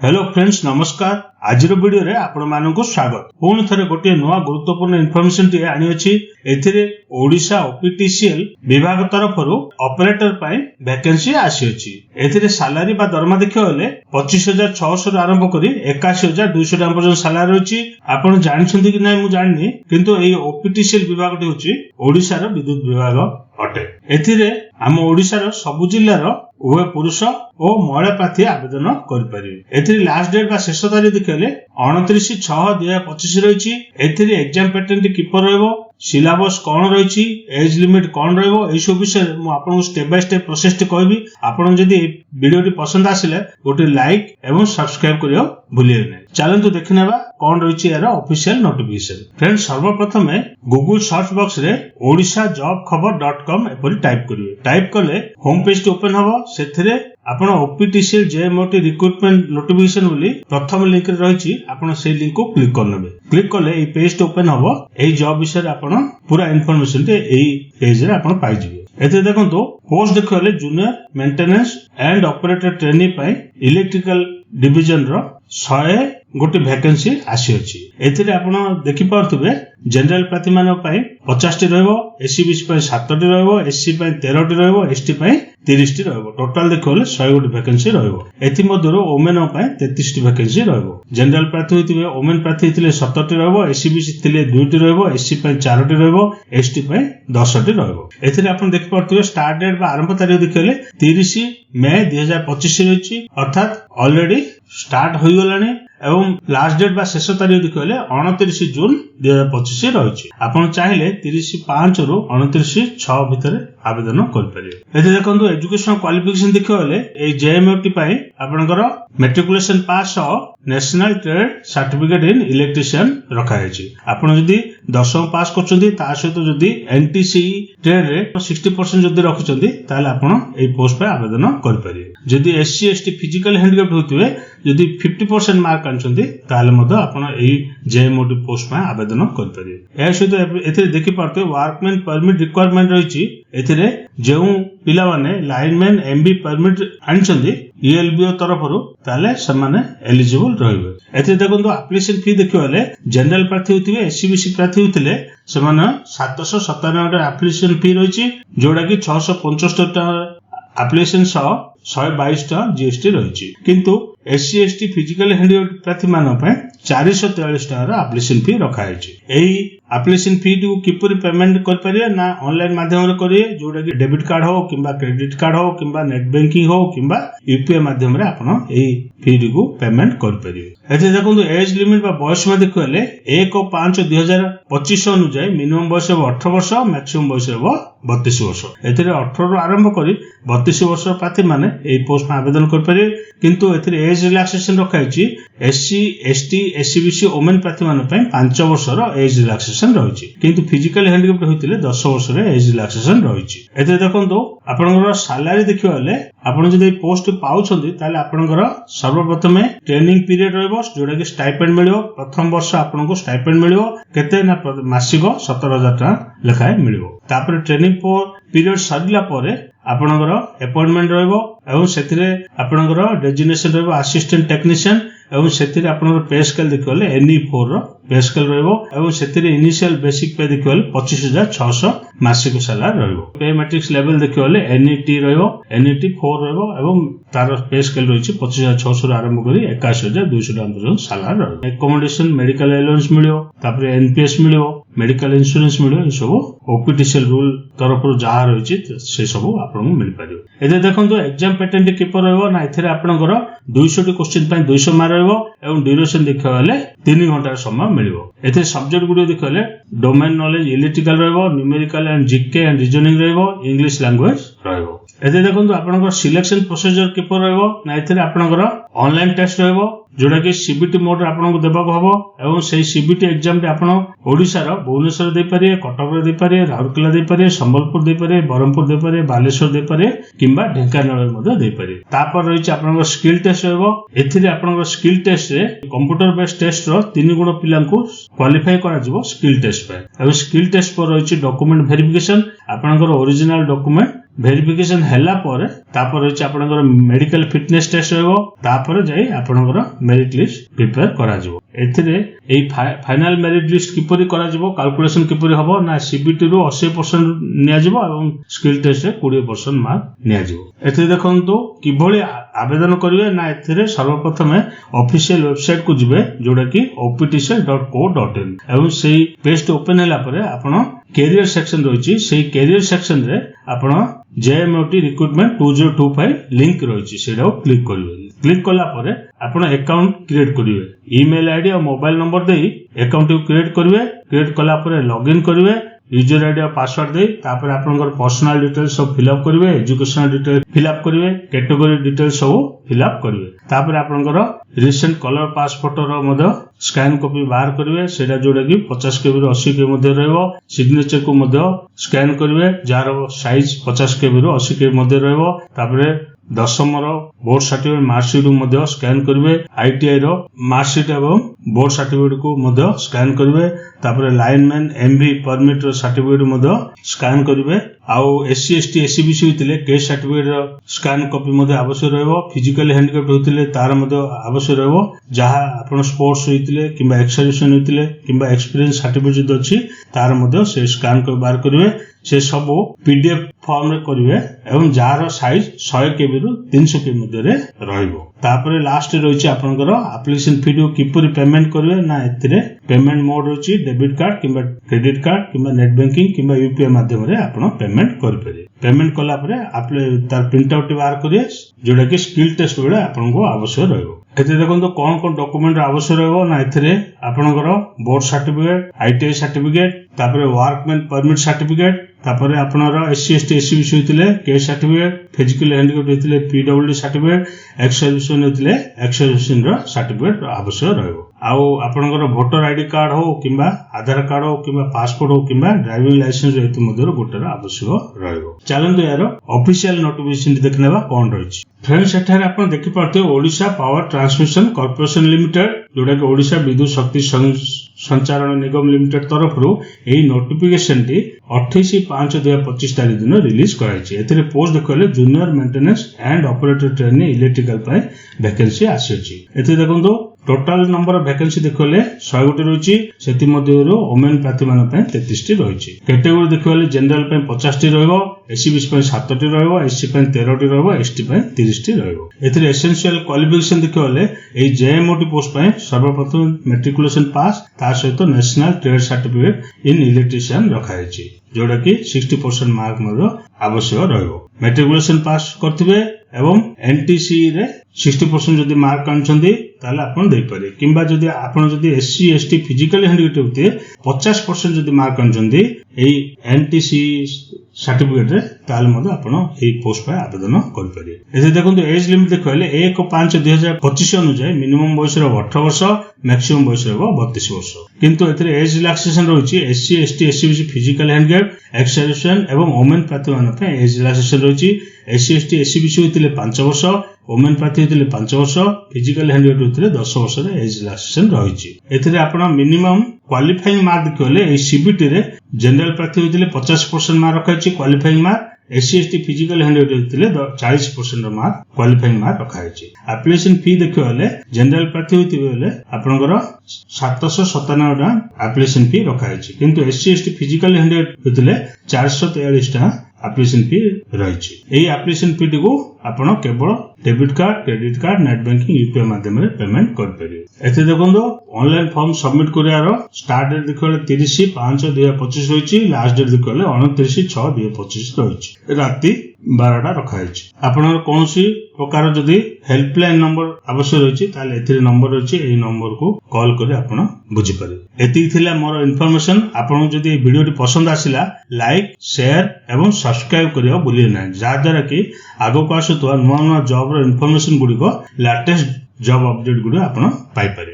Hello friends नमस्कार। आज video रे आपण मानकु स्वागत। पुणी थरे गोटे नुआ गुरुत्वपूर्ण इनफॉरमेशन टी आनी अछि। एथिरे ओडिशा ओपीटीसीएल विभाग तरफरु ऑपरेटर पई वैकेंसी आसी अछि। एथिरे सैलरी बा दरमा देखियो ले 25,600 आरंभ करी 81,200 टका पर्यंत सैलरी अछि। आपण जानछन्ती कि नै मु जाननी, किंतु एई ओपीटीसीएल विभाग टी होछि ओडिशा रो विद्युत विभाग अटे। एथिरे हम ओडिशा रो सब जिल्ला रो उभय पुरुष और महिला प्रार्थी आवेदन करें। एथिरे लास्ट डेट बा शेष तारीख देखले 29/6/2025 रही। एथिरे एग्जाम पैटर्न किपर रहबो, सिलेबस कौन रही, एज लिमिट कौन रहबो, ए सब विषय मु आपन step by step process T कहबी। आपन जदी वीडियो टी पसंद आसिले गोटे लाइक एवं सब्सक्राइब करियो भूलिए नै। चलंतु देखनेबा कौन रही यार ऑफिशियल नोटिफिकेशन। फ्रेंड्स सर्वप्रथम गूगल सर्च बॉक्स रे odisha.jobkhabar.com एपरि टाइप करिवे। टाइप कले होम पेज टी ओपन हबो। सेथिरे आपण ओपीटीसीएल जेएमओटी रिक्रूटमेंट नोटिफिकेशन बोली प्रथम लिंक रे रहिछि, आपण से लिंक को क्लिक करनेबे। क्लिक कले ए पेज टी ओपन हबो। एई जॉब विषय आपण पूरा इन्फॉर्मेशन टे एई पेज रे आपण पाइ जिवे। एते देखंतु पोस्ट देखले junior maintenance and operator trainee पई इलेक्ट्रिकल डिवीजन रो 100 गोटे वैकेंसी आसी अछि। एथिरे आपण देखि पारथुबे जनरल प्रार्थी मानक पई 50 टी रहबो, एससीबीसी पई 7 टी रहबो, एससी पई 13 टी रहबो, एसटी पई 30 टी रहबो। टोटल देखले 100 गोटे वैकेंसी रहबो। एथि मध्यरो वुमेन पई 33 टी वैकेंसी रहबो। जनरल प्रार्थी होइतिबे वुमेन प्रार्थी हितले 17 टी रहबो, एससीबीसी थिले 2 टी रहबो, एससी पई 4 टी रहबो, एसटी पई 10 टी रहबो। एथिरे आपण देखि पारथुबे स्टार्ट डेट बा आरंभ तारीख देखले 30 मई 2025 रहिछि, अर्थात ऑलरेडी स्टार्ट होई गलानी एवं लास्ट डेट बा शेष तारीख देखले 29 जून 2025 रहिछि। आपण चाहिले 30/5 रु 29/6 भितर आवेदन कर परिबे। एते देखंतु एजुकेशनल क्वालिफिकेशन देखले ए जेएमओटी पई आपनकर matriculation pass national trade certificate in electrician रखा है। आपण जदी 10वीं पास करछन्ती ता सहित जदी एनटीसीई ट्रेड रे 60% जदी रखछन्ती ताले आपण ए पोस्ट पे आवेदन कर परिबे। जदी एससी एसटी फिजिकल हैंडिकैप्ड होतिबे जदी 50% मार्क आनछन्ती ताले मध आपण ए जेएमओटी पोस्ट पे आवेदन कर परिबे। ए सहित एथे देखि पारते वर्कमैन परमिट रिक्वायरमेंट रहिछि। एथिरे जेउ पिला माने लाइनमैन एमबी परमिट आनछन्ती ईएलबीओ तरफरु ताले समान एलिजिबल रहबे। एथे देखंतु एप्लीकेशन फी देखिवाले जनरल प्रार्थी होतिबे, एससीबीसी प्रार्थी होतिले समान 797 टा एप्लीकेशन फी रहिछि, जोडा कि 675 टा एप्लीकेशन सह 122 टा जीएसटी रहिछि। किंतु एससी एसटी फिजिकल हैंडिकैप्ड प्रार्थी मान पे 443 टाका एप्लीकेशन फी रखा है। एही एप्लीकेशन फी टी किपरि पेमेंट कर परिए ना ऑनलाइन माध्यम रे करिए, जोडा कि डेबिट कार्ड हो किबा क्रेडिट कार्ड हो किबा नेट बैंकिंग हो किबा यूपीआई माध्यम रे आपण एही फी टी को पेमेंट कर परिए। एते देखंतु एज लिमिट बा बयस में देखले 1/5/2025 अनुसार मिनिमम बयस 18 वर्ष, मैक्सिमम बयस 32 वर्ष। एथिरे 18 रु आरंभ करी 32 वर्ष प्रार्थी माने एही पोस्ट में आवेदन कर परिए। किंतु एथिरे एज रिलैक्सेशन रखा है। एससी एसटी एससीबीसी वुमेन प्रार्थी मान पे 5 वर्ष रो एज रिलैक्सेशन रहिछि, किंतु फिजिकल हैंडिकैप्ड होइतिले 10 वर्ष रे एज रिलैक्सेशन रहिछि। एते देखंतु आपनकर सैलरी देखिवाले आपण जदि पोस्ट पाउछन्ती ताले आपनकर सर्वप्रथम ट्रेनिंग पीरियड रहबो, जोडा कि स्टाइपेंड मिलियो। प्रथम वर्ष आपनको स्टाइपेंड मिलियो केते ना मासिक 17,000 टका लेखाय मिलियो। तापर ट्रेनिंग पीरियड सरिला परे आपनकर अपॉइंटमेंट रहबो एवं सेथिरे आपनकर डेजिग्नेशन रहबो असिस्टेंट टेक्नीशियन एवं सेथिरे आपनकर पे स्केल देखले NE4 रो पे स्केल रहबो एवं सेथिरे इनिशियल बेसिक पे देखले 25,600 मासिक सैलरी रहबो। पे मैट्रिक्स लेवल देखले NET रहबो, NET 4 रहबो एवं तार पे स्केल रहिछि 25,600 रो आरंभ करी 81,200 टका पर्यंत सैलरी रहबो। एकोमोडेशन मेडिकल अलाउंस मिलियो, तापर एनपीएस मिलियो, मेडिकल इंश्योरेंस मिलियो। ई सब ओपीटीसीएल रूल तरफरु जहा रहिछि से सब आपन मिल परियो। एते देखंतु एग्जाम पैटर्न टी किपर रहबो ना, एथिरे आपनकर 200 टी क्वेश्चन पय 200 मार्क रहबो एवं ड्यूरेशन देखले 3 घंटा समय मिलियो। एथे सब्जेक्ट गुडी देखले डोमेन नॉलेज इलेक्ट्रिकल रहबो, numerical and GK and reasoning रहबो, इंग्लिश लैंग्वेज रहबो। एथे देखंतु आपनकर सिलेक्शन प्रोसीजर किपर रहबो ना, एथिरे आपनकर ऑनलाइन टेस्ट रहबो, जोडा कि सीबीटी मोड आपनको देबाको हबो एवं सेही सीबीटी एग्जाम रे आपण ओडिसा रो भुवनेश्वर दे परिए, कटक रे दे परिए, राउरकेला दे परिए, संबलपुर दे परिए, बरहमपुर दे परिए, बालेश्वर दे परिए किंबा ढेंकानाळ मध्ये दे परिए। तापर रहिछि आपनको स्किल टेस्ट रहबो। एथिरे आपनको स्किल टेस्ट रे कंप्यूटर बेस्ड टेस्ट रो 3 गुण पिलांको क्वालिफाई करा जिवो स्किल टेस्ट पे। एवं स्किल टेस्ट पर रहिछि डॉक्यूमेंट वेरिफिकेशन, आपनकर ओरिजिनल डॉक्यूमेंट भेरिफिकेशन हैला पर तापर अछि आपनकर मेडिकल फिटनेस टेस्ट रहबो तापर जाई आपनकर मेरिट लिस्ट प्रिपेयर करा जिवो एथिरे एई फाइनल मेरिट लिस्ट किपरि करा जिवो कैलकुलेशन किपरि हबो ना सीबीटी रो 80% निया जिवो एवं स्किल टेस्ट रे 20% मार्क निया जिवो एथिरे देखंतु किभଳି आवेदन करिवे ना एथिरे सर्वप्रथमे ऑफिशियल वेबसाइट को जिवे जोडा कि optcl.co.in एवं सेही पेज ओपन हैला परे आपण कैरियर सेक्शन रहिछि सेही कैरियर सेक्शन रे आपण JMOT रिक्रुटमेंट 2025 लिंक रहिछि सेडा क्लिक करिवे क्लिक कला परे आपण अकाउंट क्रिएट करिवे ईमेल आईडी और मोबाइल नंबर देई अकाउंट क्रिएट करिवे क्रिएट कला परे लॉगिन करिवे यूजर आईडी और पासवर्ड दे तापर आपनकर पर्सनल डिटेल्स सब फिलअप करिवे एजुकेशनल डिटेल फिलअप करिवे कैटेगरी डिटेल्स सब फिलअप करिवे तापर आपनकर रिसेंट कलर पास फोटो रो मध्य स्कैन कॉपी बाहर करिवे सेटा जोडा कि 50 केबी रो 80 केबी मध्य रहबो सिग्नेचर को मध्य स्कैन करिवे जार साइज 50 केबी रो 80 केबी मध्य रहबो तापर 10th रो बोर्ड सर्टिफिकेट मार्कशीट मध्य स्कैन करिवे आईटीआई रो मार्कशीट एवं बोर्ड सर्टिफिकेट को मध्य स्कैन करिवे तापर लाइनमैन एमवी परमिट रो सर्टिफिकेट मध्य स्कैन करिवे आउ एससी एसटी एससीबीसी होतिले केस सर्टिफिकेट रो स्कैन कॉपी मध्य आवश्यक रहबो फिजिकली हैंडिकैप्ड होतिले तार मध्य आवश्यक रहबो जहा आपण स्पोर्ट्स होतिले किबा एक्सरसाइज होतिले किबा एक्सपीरियंस सर्टिफिकेट जदी अछि तार मध्य से स्कैन को बाहर करिवे से सब पीडीएफ फॉर्म रे करिवे एवं जार साइज 100 केबी रु 300 केबी मध्य रे रहइबो तापर लास्ट रहिछि आपनकर एप्लीकेशन फी को किपरि पेमेंट करिवे ना एथिरे पेमेंट मोड रहिछि डेबिट कार्ड किबा क्रेडिट कार्ड किबा नेट बैंकिंग किबा यूपीआई माध्यम रे आपण पेमेंट करि परिबे पेमेंट कला परे आपले तार प्रिंट आउट बाहर करिवे जोडा कि स्किल टेस्ट बेले आपनको आवश्यक रहइबो एते देखंतो कोन कोन डॉक्यूमेंट आवश्यक रहइबो ना एथिरे आपनकर बोर्ड सर्टिफिकेट आईटीआई सर्टिफिकेट तापर वर्कमैन परमिट सर्टिफिकेट तापर आपनर एससी एसटी एससीबीसी होतिले केस सर्टिफिकेट फिजिकल हैंडिकैप्ड होतिले पीडब्ल्यूडी सर्टिफिकेट एक्सर्विसन होतिले एक्सर्विसन रो सर्टिफिकेट आवश्यक रहइबो आउ आपनकर वोटर आईडी कार्ड हो किबा आधार कार्ड हो किबा पासपोर्ट हो किबा ड्राइविंग लाइसेंस एति मध्यर गोटर आवश्यक रहइबो चलंतु यार ऑफिशियल नोटिफिकेशन देखनेबा कोन रहिछि फ्रेंड्स एठारे आपण देखि पारते Odisha power transmission corporation limited जोडा कि ओडिशा विद्युत शक्ति संचारण निगम लिमिटेड तरफ रो एई नोटिफिकेशन टी 28/5/2025 तारिख दिन रिलीज कराइछि एथिरे पोस्ट देखले junior maintenance and operator trainee electrical पय वैकेंसी आसीछि एथे देखंतो टोटल नंबर ऑफ वैकेंसी देखले 100 रहिछि सेति मध्यरो वुमेन प्रार्थी मान पय 33 टी रहिछि कैटेगरी देखले जनरल पय 50 टी रहबो एससीबीसी पय 7 टी रहबो एससी पय 13 टी रहबो एसटी पय 30 टी रहबो एथिरे एसेंशियल क्वालिफिकेशन देखले एई जेएमओटी पोस्ट पय सर्वप्रथम मैट्रिकुलेशन पास ता सहित national trade certificate in electrician रखाइछि जोडा कि 60% मार्क मध्य आवश्यक रहबो मैट्रिकुलेशन पास करथिबे एवं एनटीसी रे 60% जदि मार्क आनछन्ती ताले आपण देई पारे किबा जदि आपण जदि एससी एसटी फिजिकली हैंडिकैप्ड होते 50% जदि मार्क आनछन्ती एई एनटीसी सर्टिफिकेट रे ताले मधे आपण एई पोस्ट पे आवेदन कर पारे एसे देखंतु एज लिमिट देखले 1/5/2025 अनुसार मिनिमम बयस रो 18 वर्ष मैक्सिमम बयस रो 32 वर्ष किंतु एथिरे एज रिलैक्सेशन रहिछि SC ST SCBC physical handicapped ex serviceman एवं वुमेन प्रार्थी मान पे एज रिलैक्सेशन रहिछि एससी एसटी एससीबीसी होतिले 5 वर्ष वुमेन प्रार्थी होतिले 5 वर्ष फिजिकल हैंडिकैप्ड होतिले 10 वर्ष रे एज रिलैक्सेशन रहिछि एथिरे आपण मिनिमम क्वालिफाइंग मार्क देखले ए सीबीटी रे जनरल प्रार्थी होतिले 50% मार्क रखाइछि qualifying mark SC ST physical handicapped होतिले 40% मार्क क्वालिफाइंग मार्क रखाइछि एप्लीकेशन फी देखले जनरल प्रार्थी होतिले आपनकर 797 टका एप्लीकेशन फी रखाइछि किंतु एससी एसटी फिजिकल हैंडिकैप्ड होतिले 443 टका एप्लीकेशन फी रहिछि एई एप्लीकेशन फी को आपण केवल debit card credit card net banking UPI माध्यम रे पेमेंट कर परिबे एते देखंदो ऑनलाइन फॉर्म सबमिट करियार स्टार्ट डेट देखले 30/5/2025 रहिछि लास्ट डेट देखले 29/6/2025 रहिछि राति 12टा रखाइछि आपनर कोनसी प्रकार जदि हेल्पलाइन नंबर आवश्यक रहिछि ताले एथिरे नंबर रहिछि एई नंबर को कॉल करि आपण बुझि परिबे एति थिला मोर इन्फॉर्मेशन आपण जदि वीडियो टी पसंद आसिला लाइक शेयर एवं सब्सक्राइब करियो भूलिए ना जा द्वारा कि आगो को आसुतवा नुवा नुवा जॉब रो इन्फॉर्मेशन गुडी को लेटेस्ट जॉब अपडेट गुडी आपण पाई पारे।